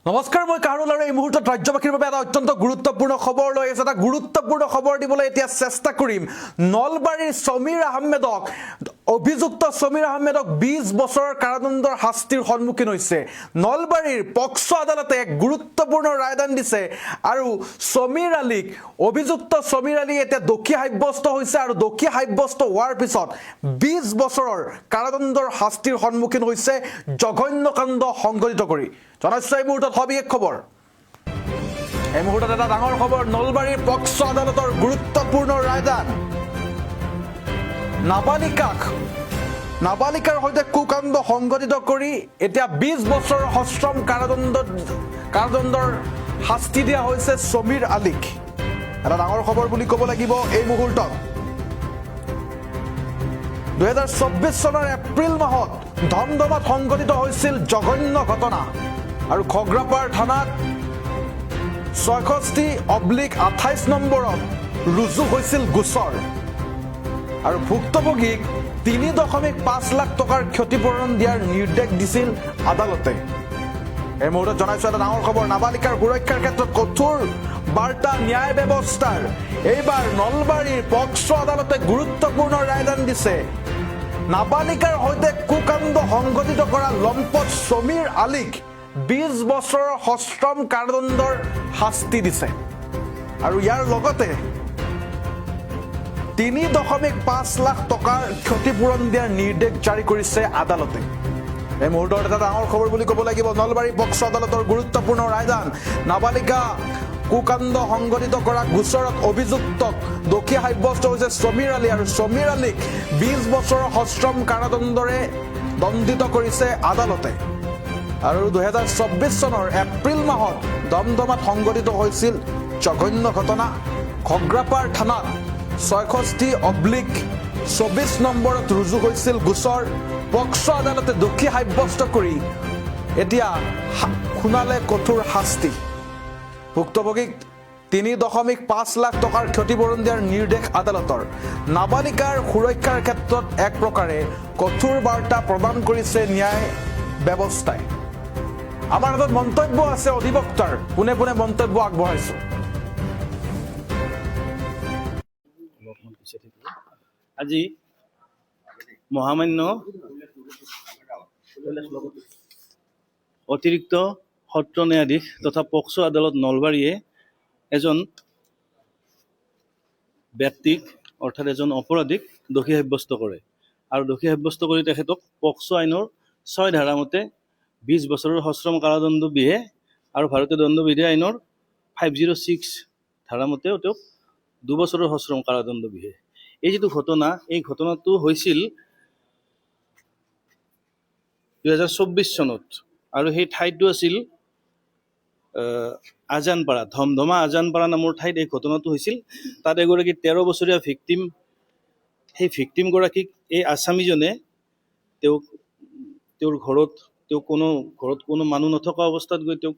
নমস্কাৰ, মই কাৰুল আৰু এই মুহূৰ্তত ৰাজ্যবাসীৰ বাবে এটা অত্যন্ত গুৰুত্বপূৰ্ণ খবৰ লৈ আছে। এটা গুৰুত্বপূৰ্ণ খবৰ দিবলৈ এতিয়া চেষ্টা কৰিম। নলবাৰীৰ সমীৰ আহমেদক অভিযুক্ত সমীৰ আহমেদক 20 বছৰৰ কাৰাদণ্ডৰ শাস্তিৰ সন্মুখীন হৈছে। নলবাৰীৰ পক্সো আদালতে এক গুৰুত্বপূৰ্ণ ৰায়দান দিছে আৰু সমীৰ আলীক অভিযুক্ত সমীৰ আলী এতিয়া দোষী সাব্যস্ত হৈছে আৰু দোষী সাব্যস্ত হোৱাৰ পিছত 20 বছৰৰ কাৰাদণ্ডৰ শাস্তিৰ সন্মুখীন হৈছে জঘন্য কাণ্ড সংঘটিত কৰি। জনাইছো এই মুহূৰ্তত সবিশেষ খবৰ। এই মুহূৰ্তত এটা ডাঙৰ খবৰ, নলবাৰীৰ পক্সো আদালতৰ গুৰুত্বপূৰ্ণ ৰায়দান। নাবালিকাৰ সৈতে কুকাণ্ড সংঘটিত কৰি এতিয়া 20 বছৰৰ সশ্ৰম কাৰাদণ্ডৰ শাস্তি দিয়া হৈছে সমীৰ আলীক। এটা ডাঙৰ খবৰ বুলি ক'ব লাগিব এই মুহূৰ্তত। 2024 চনৰ এপ্ৰিল মাহত ধমধমাত সংঘটিত হৈছিল জঘন্য ঘটনা আৰু খগ্ৰাপাৰ থানাত 66/28 নম্বৰত ৰুজু হৈছিল গোচৰ আৰু ভুক্তভোগীক 3.5 লাখ টকাৰ ক্ষতিপূৰণ দিয়াৰ নিৰ্দেশ দিছিল আদালতে। এই মুহূৰ্তত জনাইছো এটা ডাঙৰ খবৰ, নাবালিকাৰ সুৰক্ষাৰ ক্ষেত্ৰত কঠোৰ বাৰ্তা ন্যায় ব্যৱস্থাৰ। এইবাৰ নলবাৰীৰ পক্সো আদালতে গুৰুত্বপূৰ্ণ ৰায়দান দিছে। নাবালিকাৰ সৈতে কুকাণ্ড সংঘটিত কৰা লম্পট সমীৰ আলীক 20 বছৰৰ সশ্ৰম কাৰাদণ্ডৰ শাস্তি দিছে আৰু ইয়াৰ লগতে 3.5 লাখ টকাৰ ক্ষতিপূৰণ দিয়াৰ নিৰ্দেশ জাৰি কৰিছে আদালতে। এই মুহূৰ্তত এটা ডাঙৰ খবৰ বুলি ক'ব লাগিব, নলবাৰী পক্সো আদালতৰ গুৰুত্বপূৰ্ণ ৰায়দান। নাবালিকা কুকাণ্ড সংঘটিত কৰা গোচৰত অভিযুক্তক দোষী সাব্যস্ত হৈছে সমীৰ আলী আৰু সমীৰ আলীক 20 বছৰৰ সশ্ৰম কাৰাদণ্ডৰে দণ্ডিত কৰিছে আদালতে। আৰু 2024 চনৰ এপ্ৰিল মাহত দমদমাত সংঘটিত হৈছিল জঘন্য ঘটনা। খগ্ৰাপাৰ থানাত 66/24 নম্বৰত ৰুজু হৈছিল গোচৰ। পক্সো আদালতে দোষী সাব্যস্ত কৰি এতিয়া শুনালে কঠোৰ শাস্তি। ভুক্তভোগীক 3.5 লাখ টকাৰ ক্ষতিপূৰণ দিয়াৰ নিৰ্দেশ আদালতৰ। নাবালিকাৰ সুৰক্ষাৰ ক্ষেত্ৰত এক প্ৰকাৰে কঠোৰ বাৰ্তা প্ৰদান কৰিছে ন্যায় ব্যৱস্থাই। আমাৰ হাতত মন্তব্য আছে অধিবক্তাৰ, পোনে পোনে মন্তব্য আগবঢ়াইছো। আজি মহামান্য অতিৰিক্ত সত্ৰ ন্যায়াধীশ তথা পক্সো আদালত নলবাৰীয়ে এজন ব্যক্তিক অৰ্থাৎ এজন অপৰাধীক দোষী সাব্যস্ত কৰে আৰু দোষী সাব্যস্ত কৰি তেখেতক পক্সো আইনৰ 6 ধাৰা মতে 20 বছৰৰ সশ্ৰম কাৰাদণ্ড বিহে আৰু ভাৰতীয় দণ্ডবিধি আইনৰ 506 ধাৰা মতেও তেওঁক 2 বছৰৰ সশ্ৰম কাৰাদণ্ড বিহে। এই যিটো ঘটনা, এই ঘটনাটো হৈছিল 2024 চনত আৰু সেই ঠাইটো আছিল আজানপাৰা, ধমধমা আজানপাৰা নামৰ ঠাইত এই ঘটনাটো হৈছিল। তাত এগৰাকী 13 বছৰীয়া ভিক্টিম, সেই ভিক্টিমগৰাকীক এই আছামীজনে তেওঁৰ ঘৰত কোনো মানুহ নথকা অৱস্থাত গৈ তেওঁক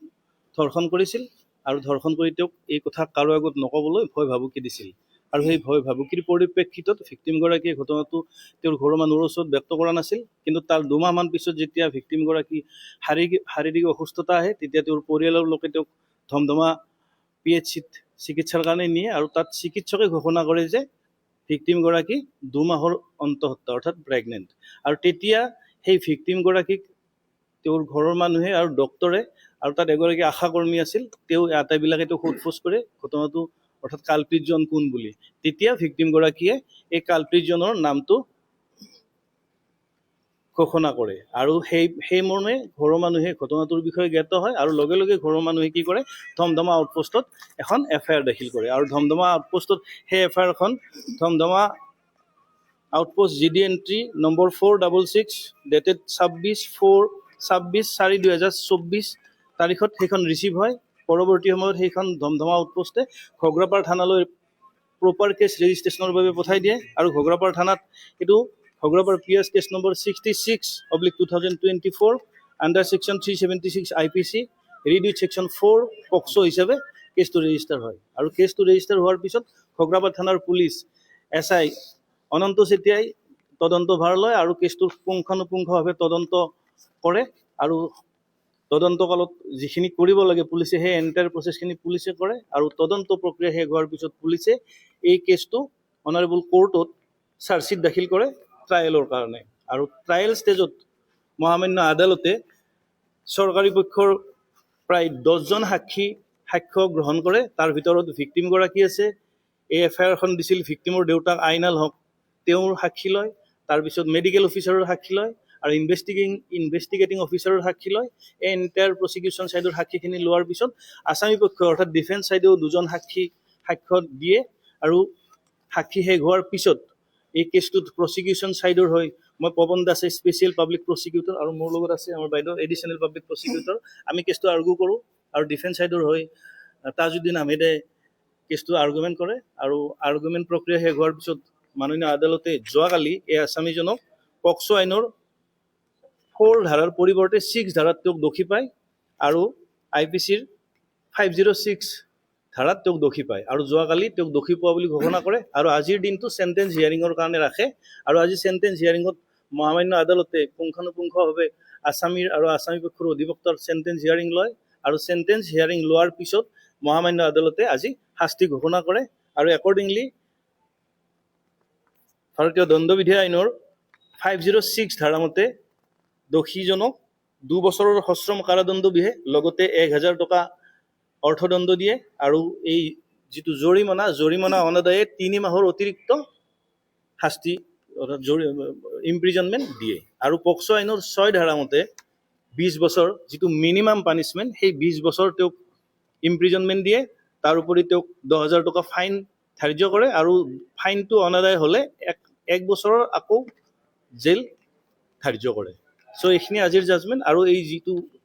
ধৰ্ষণ কৰিছিল আৰু ধৰ্ষণ কৰি তেওঁক এই কথা কাৰো আগত নকবলৈ ভয় ভাবুকি দিছিল। আৰু সেই ভয় ভাবুকিৰ পৰিপ্ৰেক্ষিতত ভিক্টিমগৰাকীয়ে ঘটনাটো তেওঁৰ ঘৰৰ মানুহৰ ওচৰত ব্যক্ত কৰা নাছিল। কিন্তু তাৰ 2 মাহমান পিছত যেতিয়া ভিক্টিমগৰাকী শাৰীৰিক অসুস্থতা আহে, তেতিয়া তেওঁৰ পৰিয়ালৰ লোকে তেওঁক ধমধমা PHCত চিকিৎসাৰ কাৰণে নিয়ে আৰু তাত চিকিৎসকে ঘোষণা কৰে যে ভিক্টিমগৰাকী 2 মাহৰ অন্তঃসত্ত্বা অৰ্থাৎ প্ৰেগনেণ্ট। আৰু তেতিয়া সেই ভিক্টিমগৰাকীক তেওঁৰ ঘৰৰ মানুহে আৰু ডক্তৰে আৰু তাত এগৰাকী আশাকৰ্মী আছিল, তেওঁ আটাইবিলাকে তেওঁক সোধপোছ কৰে ঘটনাটো অৰ্থাৎ কালপ্ৰিতজন কোন বুলি। তেতিয়া ভিক্টিমগৰাকীয়ে এই কালপ্ৰিতজনৰ নামটো ঘোষণা কৰে আৰু সেই মৰ্মে ঘৰৰ মানুহে ঘটনাটোৰ বিষয়ে জ্ঞাত হয় আৰু লগে লগে ঘৰৰ মানুহে কি কৰে, ধমধমা আউটপোষ্টত এখন FIR দাখিল কৰে আৰু ধমধমা আউটপোষ্টত সেই FIRখন Dhamdhama outpost GD entry number 466 dated 26/4/2024 তাৰিখত সেইখন ৰিচিভ হয়। পৰৱৰ্তী সময়ত সেইখন ধমধমা আউটপোষ্টে খগ্ৰাপাৰ থানালৈ প্ৰপাৰ কেছ ৰেজিষ্ট্ৰেশ্যনৰ বাবে পঠাই দিয়ে আৰু খগ্ৰাপাৰ থানাত এইটো Khagrapar PS case number 66/2024 under section 376 IPC read with section 4 POCSO হিচাপে কেছটো ৰেজিষ্টাৰ হয়। আৰু কেছটো ৰেজিষ্টাৰ হোৱাৰ পিছত খগ্ৰাপাৰ থানাৰ পুলিচ SI অনন্ত চেতিয়াই তদন্ত ভাৰ লয় আৰু কেছটোৰ পুংখানুপুংখভাৱে তদন্ত কৰে আৰু তদন্তকালত যিখিনি কৰিব লাগে পুলিচে সেই এণ্টায়াৰ প্ৰচেছখিনি পুলিচে কৰে আৰু তদন্ত প্ৰক্ৰিয়া শেষ হোৱাৰ পিছত পুলিচে এই কেছটো অনাৰেবল কোৰ্টত চাৰ্জশ্বীট দাখিল কৰে ট্ৰায়েলৰ কাৰণে। আৰু ট্ৰায়েল ষ্টেজত মহামান্য আদালতে চৰকাৰী পক্ষৰ প্ৰায় 10জন সাক্ষ্য গ্ৰহণ কৰে। তাৰ ভিতৰত ভিক্টিমগৰাকী আছে, এই এফআইআৰখন দিছিল ভিক্টিমৰ দেউতাক আইনাল হক, তেওঁৰ সাক্ষী লয়। তাৰপিছত মেডিকেল অফিচাৰৰ সাক্ষী লয় আৰু ইনভেষ্টিগেটিং অফিচাৰৰ সাক্ষী লয়। এই এণ্টায়াৰ প্ৰচিকিউশ্যন ছাইডৰ সাক্ষীখিনি লোৱাৰ পিছত আসামী পক্ষ অৰ্থাৎ ডিফেন্স ছাইডেও 2জন সাক্ষ্য দিয়ে। আৰু সাক্ষী শেষ হোৱাৰ পিছত এই কেছটোত প্ৰচিকিউশ্যন ছাইডৰ হয় মই পৱন দাসে স্পেচিয়েল পাব্লিক প্ৰচিকিউটৰ আৰু মোৰ লগত আছে আমাৰ বাইদেউ এডিশ্যনেল পাব্লিক প্ৰচিকিউটৰ। আমি কেছটো আৰ্গু কৰোঁ আৰু ডিফেন্স ছাইডৰ হয় তাজউদ্দিন আহমেদে কেছটো আৰ্গুমেণ্ট কৰে। আৰু আৰ্গুমেণ্ট প্ৰক্ৰিয়া শেষ হোৱাৰ পিছত মাননীয় আদালতে যোৱাকালি এই আসামীজনক পক্সো আইনৰ 4 ধাৰাৰ পৰিৱৰ্তে 6 ধাৰাত তেওঁক দোষী পায় আৰু IPCৰ 506 ধাৰাত তেওঁক দোষী পায় আৰু যোৱাকালি তেওঁক দোষী পোৱা বুলি ঘোষণা কৰে। আৰু আজিৰ দিনটো চেণ্টেন্স হিয়াৰিঙৰ কাৰণে ৰাখে। আৰু আজি চেণ্টেন্স হিয়াৰিঙত মহামান্য আদালতে পুংখানুপুংখভাৱে আসামীৰ আৰু আসামী পক্ষৰ অধিবক্তাৰ চেণ্টেন্স হিয়াৰিং লয় আৰু চেণ্টেন্স হিয়াৰিং লোৱাৰ পিছত মহামান্য আদালতে আজি শাস্তি ঘোষণা কৰে। আৰু একৰ্ডিংলি ভাৰতীয় দণ্ডবিধি আইনৰ 506 ধাৰা মতে দোষীজনক 2 বছৰৰ সশ্ৰম কাৰাদণ্ড বিহে, লগতে 1000 টকা অৰ্থদণ্ড দিয়ে আৰু এই যিটো জৰিমনা অনাদায়ে 3 মাহৰ অতিৰিক্ত শাস্তি অৰ্থাৎ ইমপ্ৰিজনমেণ্ট দিয়ে। আৰু পক্সো আইনৰ 6 ধাৰা মতে 20 বছৰ যিটো মিনিমাম পানিছমেণ্ট, সেই 20 বছৰ তেওঁক ইমপ্ৰিজনমেণ্ট দিয়ে। তাৰোপৰি তেওঁক 10,000 টকা ফাইন ধাৰ্য কৰে আৰু ফাইনটো অনাদায় হ'লে 1 বছৰৰ আকৌ জেল ধাৰ্য কৰে। চ' এইখিনি আজিৰ জাজমেণ্ট। আৰু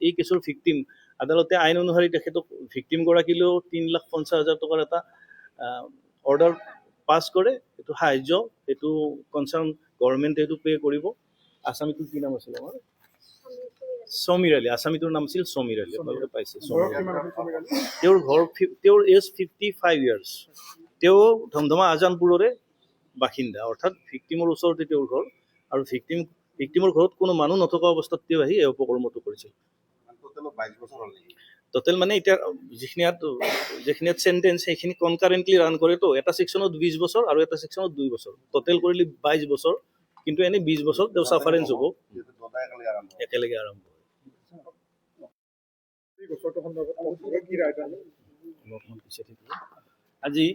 এই কেছৰ ভিক্টিম আদালতে আইন অনুসৰি তেখেতক ভিক্টিমগৰাকীলৈও 3,50,000 টকাৰ এটা অৰ্ডাৰ পাছ কৰে। এইটো সাহায্য, এইটো কনচাৰ্ণ গভৰ্ণমেণ্টে এইটো পে' কৰিব। আসামীটোৰ কি নাম আছিলে আমাৰ? সমীৰ আলী। আসামীটোৰ নাম আছিল সমীৰ আলী। আপোনালোকে পাইছে। তেওঁৰ এজ 55 ইয়াৰ্ছ। তেওঁ ধমধমা আজানপুৰৰে বাসিন্দা, অৰ্থাৎ ভিক্টিমৰ ওচৰতে তেওঁৰ ঘৰ। আৰু ভিক্টিমৰ ঘৰত কোনো মানুহ নথকা অৱস্থাত তেওঁ আহি এই অপকৰ্মটো কৰিছিল। টোটেল মানে এতিয়া যিখিনিয়াত চেণ্টেন্স সেইখিনি কনকাৰেণ্টলি ৰান কৰেতো, এটা ছেকশ্যনত 20 বছৰ আৰু এটা ছেকশ্যনত 2 বছৰ, টোটেল কৰিলে 22 বছৰ। কিন্তু এনে 20 বছৰ তেওঁ ছাফাৰেঞ্চ হ'ব, একেলগে আৰম্ভ হয়। আজি